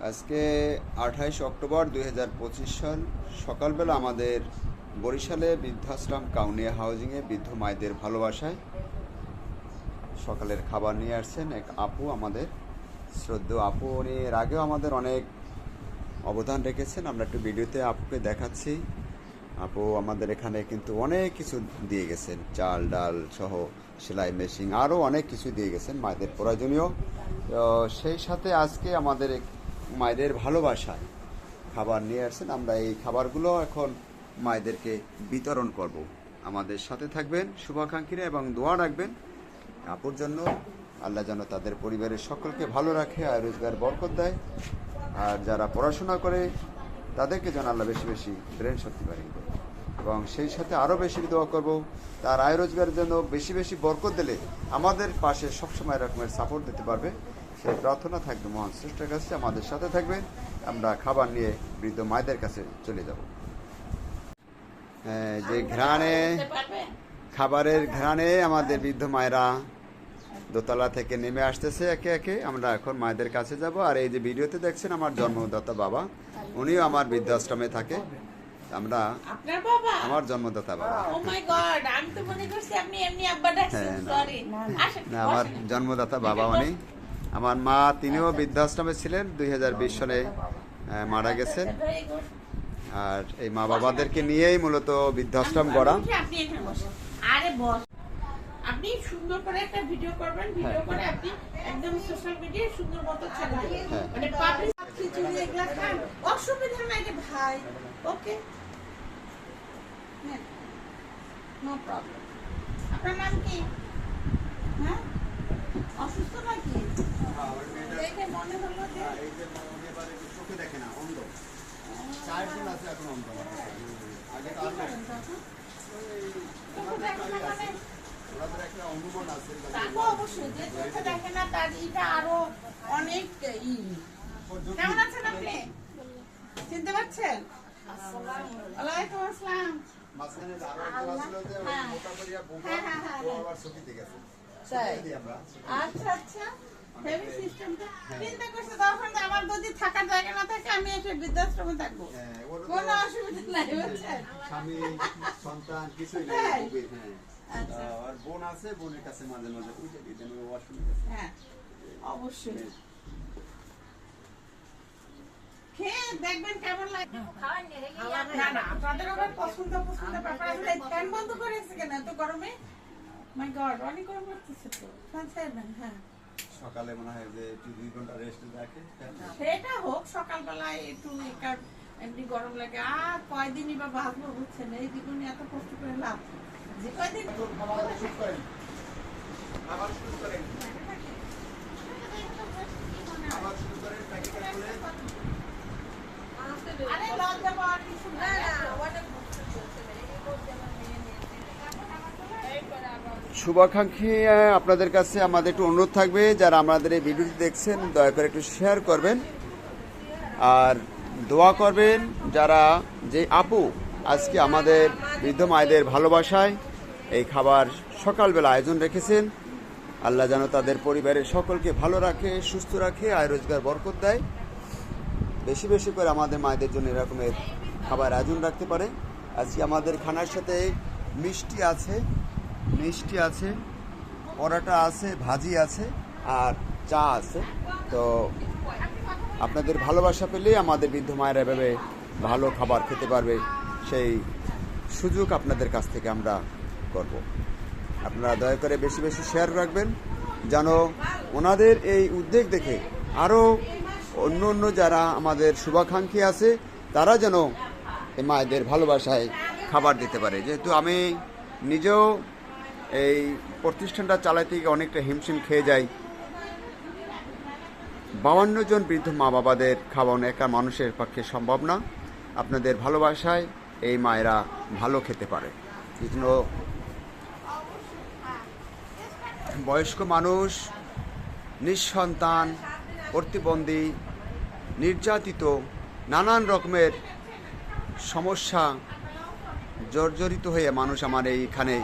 আজকে 28 অক্টোবর 2025 সাল সকালবেলা আমাদের বরিশালে বৃদ্ধাশ্রম কাউনিয়া হাউজিংয়ে বৃদ্ধ মায়েদের ভালোবাসায় সকালের খাবার নিয়ে আসছেন এক আপু, আমাদের শ্রদ্ধেয় আপু। উনি এর আগেও আমাদের অনেক অবদান রেখেছেন। আমরা একটু ভিডিওতে আপুকে দেখাচ্ছি। আপু আমাদের এখানে কিন্তু অনেক কিছু দিয়ে গেছেন, চাল ডাল সহ সেলাই মেশিন আরও অনেক কিছু দিয়ে গেছেন মায়েদের প্রয়োজনীয়। তো সেই সাথে আজকে আমাদের মায়েদের ভালোবাসায় খাবার নিয়ে আসছেন। আমরা এই খাবারগুলো এখন মায়েদেরকে বিতরণ করব। আমাদের সাথে থাকবেন শুভাকাঙ্ক্ষীরা এবং দোয়া রাখবেন আপুর জন্য। আল্লাহ যেন তাদের পরিবারের সকলকে ভালো রাখে, আয় রোজগার বরকত দেয়। আর যারা পড়াশোনা করে তাদেরকে যেন আল্লাহ বেশি বেশি ব্রেন শক্তি বাড়িয়ে দেয়। এবং সেই সাথে আরও বেশি দোয়া করব তার আয় রোজগারের জন্য বেশি বেশি বরকত দিলে আমাদের পাশে সবসময় এরকমের সাপোর্ট দিতে পারবে। সেই প্রার্থনা থাকবে মহান স্রষ্টার কাছে। আমাদের সাথে থাকবেন। আমরা খাবার নিয়ে বৃদ্ধ মায়েদের কাছে চলে যাব। যে ঘ্রাণে, খাবারের ঘ্রাণে আমাদের বৃদ্ধ মায়েরা দোতলা থেকে নেমে আসতেছে একে একে। আমরা এখন মায়েদের কাছে যাব। আর এই যে ভিডিওতে দেখছেন আমার জন্মদাতা বাবা, উনিও আমার বৃদ্ধাশ্রমে থাকে। আমরা আমার জন্মদাতা বাবা। না, আমার জন্মদাতা বাবা উনি। আমার মা, তিনিও বৃদ্ধাশ্রমে ছিলেন। 2020 সালে মারা গেছেন। আর এই মা বাবাদেরকে নিয়েই মূলত বৃদ্ধাশ্রম গড়া। আপনি সুন্দর করে একটা ভিডিও করবেন, ভিডিও করে আপনি একদম সোশ্যাল মিডিয়ায় সুন্দর মতো ছেড়ে দেবেন। মানে পাবলিক খিচুড়ি এগুলা খান, অসুবিধা নাই রে ভাই। ওকে, নো প্রবলেম। আপনার নাম কি? হ্যাঁ, অসুস্থ নাকি? দেখে মনে হলো যে এই যে মনে বারে চোখে দেখে না, অন্ধ। 4 দিন আছে এখন অন্ধ। আগে তো চোখে দেখে না মানে ওনাদের একটা অনুমান আছে। তাকে অবশ্যই যে চোখে দেখে না তার এটা আরো অনেক কেমন আছেন আপনি? চিনতে পারছেন? ওয়ালাইকুম আসসালাম। মাঝখানে আরো একটা ছিল যে মোটা করিয়া বোকা, ও আবার ছবিতে গেছে। আচ্ছা আচ্ছা, হেভি সিস্টেমটা চিন্তা করছে। তখন আমার যদি থাকার জায়গা না থাকে আমি এসে বৃদ্ধাশ্রমে থাকবো, কোনো অসুবিধা নাই, বুঝছেন? স্বামী সন্তান কিছুই নাই। হ্যাঁ, আর বোন আছে, বোনের কাছে মাঝে মাঝে পৌঁছে দিতেন, ও অসুবিধা। হ্যাঁ অবশ্যই খেয়ে দেখবেন কেমন লাগে। না না, আপনাদের আবার পছন্দ ব্যাপার আছে। ফ্যান বন্ধ করে এসে কেন এত গরমে? মাই গড, অনেক গরম লাগতেছে তো। ফ্যান চাইবেন? হ্যাঁ, সকালে মনে হয় যে একটু 2 ঘন্টা রেস্ট রাখে। সেটা হোক, সকালবেলায় একটু এমনি গরম লাগে। আর কয়দিনই বা বাঁচবো, বুঝছেন? এই জীবনে এত কষ্ট করে লাভ, যে কয়দিন আবার শুরু করেন। আরে লজ্জা পাওয়ার কিছু না। শুভাকাঙ্ক্ষী আপনাদের কাছে আমাদের একটু অনুরোধ থাকবে, যারা আমাদের এই ভিডিওটি দেখছেন দয়া করে একটু শেয়ার করবেন আর দোয়া করবেন। যারা যে আপু আজকে আমাদের বৃদ্ধ মায়েদের ভালোবাসায় এই খাবার সকালবেলা আয়োজন রেখেছেন, আল্লাহ যেন তাদের পরিবারের সকলকে ভালো রাখে, সুস্থ রাখে, আয় রোজগার বরকত দেয়। বেশি বেশি করে আমাদের মায়েদের জন্য এরকমের খাবার আয়োজন রাখতে পারে। আজকে আমাদের খানার সাথে মিষ্টি আছে, পরোটা আছে, ভাজি আছে আর চা আছে। তো আপনাদের ভালোবাসা পেলেই আমাদের বৃদ্ধ মায়েরা এভাবে ভালো খাবার খেতে পারবে, সেই সুযোগ আপনাদের কাছ থেকে আমরা করব। আপনারা দয়া করে বেশি বেশি শেয়ার রাখবেন, যেন ওনাদের এই উদ্যোগ দেখে আরও অন্য অন্য যারা আমাদের শুভাকাঙ্ক্ষী আছে তারা যেন এই মায়েদের ভালোবাসায় খাবার দিতে পারে। যেহেতু আমি নিজেও এই প্রতিষ্ঠানটা চালাতে গিয়ে অনেকটা হিমশিম খেয়ে যাই। 52 জন বৃদ্ধ মা বাবাদের খাওয়ানো একা মানুষের পক্ষে সম্ভব না। আপনাদের ভালোবাসায় এই মায়েরা ভালো খেতে পারে। বিভিন্ন বয়স্ক মানুষ, নিঃসন্তান, প্রতিবন্ধী, নির্যাতিত, নানান রকমের সমস্যা জর্জরিত হয়ে মানুষ আমার এইখানে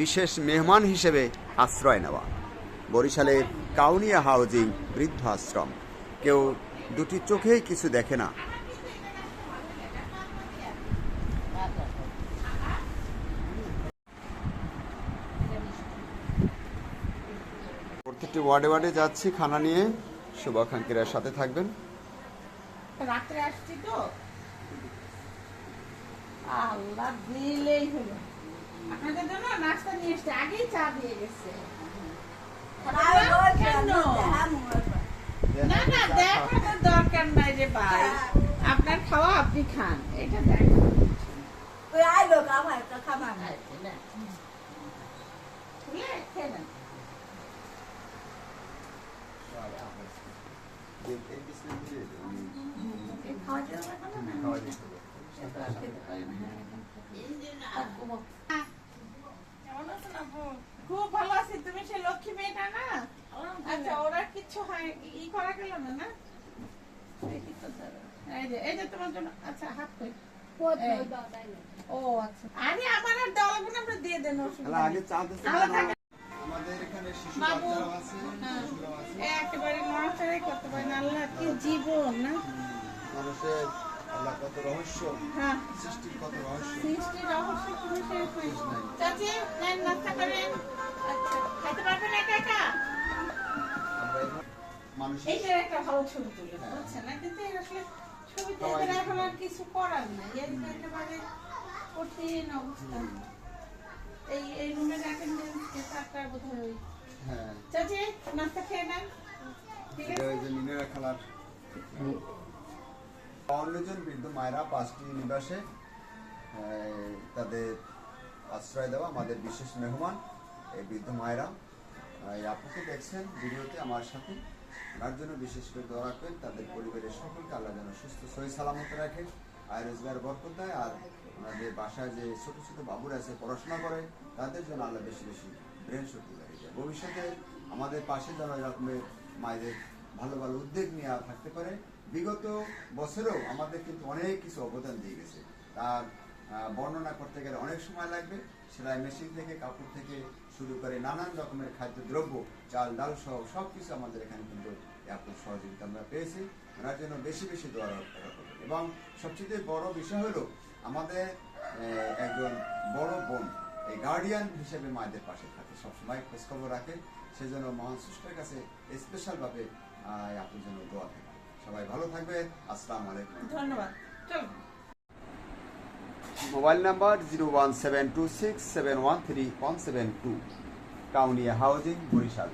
বিশেষ মেহমান হিসেবে আশ্রয় নেওয়া। বরিশালের কাউনিয়া হাউজিং বৃদ্ধাশ্রম। কেউ দুটি চোখেই কিছু দেখে না। প্রত্যেকটি ওয়ার্ডে ওয়ার্ডে যাচ্ছি খানা নিয়ে। শুভাকাঙ্ক্ষীরা সাথে থাকবেন। রাত্রে আসছি তো, আল্লাহ দিলেই হলো। আপনাদের জন্য নাস্তা নিয়ে এসছে, আগেই চা দিয়ে গেছে। কেন? না না, দেখানোর দরকার নাই যে ভাই আপনার খাওয়া আপনি খান, এটা দেখেন। খেয়ে নেন। খুব ভালো আছি। তুমি সেই লক্ষ্মী মেয়েটা না? আচ্ছা, ওরা কিচ্ছু হয় ই করা গেল না? না, এই যে তোমার জন্য। আচ্ছা, হাত কই? ও আচ্ছা, আরে আমার আর দেওয়া লাগবে না, আমরা দিয়ে দেন। আমাদের এখানে শিশু বাবু, বাচ্চারাও আছে, শিশুরাও আছে। একেবারে নড়াচড়াই করতে পারে না। আল্লাহ কি জীবন না! মানুষের আল্লাহ কত রহস্য, হ্যাঁ, সৃষ্টির কত রহস্য। সৃষ্টির রহস্য কোনো শেষ নেই। চাচি, নেন নাস্তা করেন। আচ্ছা, খাইতে পারবেন একা একা? আমরা এখন মানুষের এইটার একটা ভালো ছবি তুলে বুঝছেন না, কিন্তু এর আসলে ছবিতে এদের এখন আর কিছু করার নাই। এর একেবারে কঠিন অবস্থা। এই রুমের অ্যাটেন্ডেন্স চারটা বোধ হয়। হ্যাঁ, চাচি, নাস্তা খেয়ে নেন। ঠিক এটা আছে। ওই যে মিনারা খেলার 52 জন বৃদ্ধ মায়েরা 5টি নিবাসে তাদের আশ্রয় দেওয়া আমাদের বিশেষ মেহমান এই বৃদ্ধ মায়েরা। এই আপুকে দেখছেন ভিডিওতে আমার সাথে, ওনার জন্য বিশেষ করে দোয়া রাখবেন। তাদের পরিবারের সকলকে আল্লাহ যেন সুস্থ সহি সালামত রাখে, আয় রোজগার বরকত দেয়। আর ওনাদের বাসায় যে ছোট ছোট বাবুরা আছে পড়াশোনা করে, তাদের জন্য আল্লাহ বেশি বেশি ব্রেন শক্তি লাগে যায়। ভবিষ্যতে আমাদের পাশে যেন এরকমের মায়েদের ভালো ভালো উদ্যোগ নিয়ে থাকতে পারে। বিগত বছরেও আমাদের কিন্তু অনেক কিছু অবদান দিয়ে গেছে, তার বর্ণনা করতে গেলে অনেক সময় লাগবে। সেলাই মেশিন থেকে, কাপড় থেকে শুরু করে নানান রকমের খাদ্যদ্রব্য, চাল ডাল সহ সব কিছু আমাদের এখানে কিন্তু আপনার সহযোগিতা আমরা পেয়েছি। ওনার জন্য বেশি বেশি দোয়া রাখতে। এবং সবচেয়ে বড় বিষয় হলো আমাদের একজন বড় বোন এই গার্ডিয়ান হিসেবে মায়েদের পাশে থাকে, সবসময় খোঁজখবর রাখে। সেজন্য মহান স্রষ্টার কাছে স্পেশালভাবে আপনার জন্য দোয়া থাকে। সবাই ভালো থাকবেন। আসসালামু আলাইকুম, ধন্যবাদ। চলো। Mobile number 01726713172, Kaunia housing, Barishal.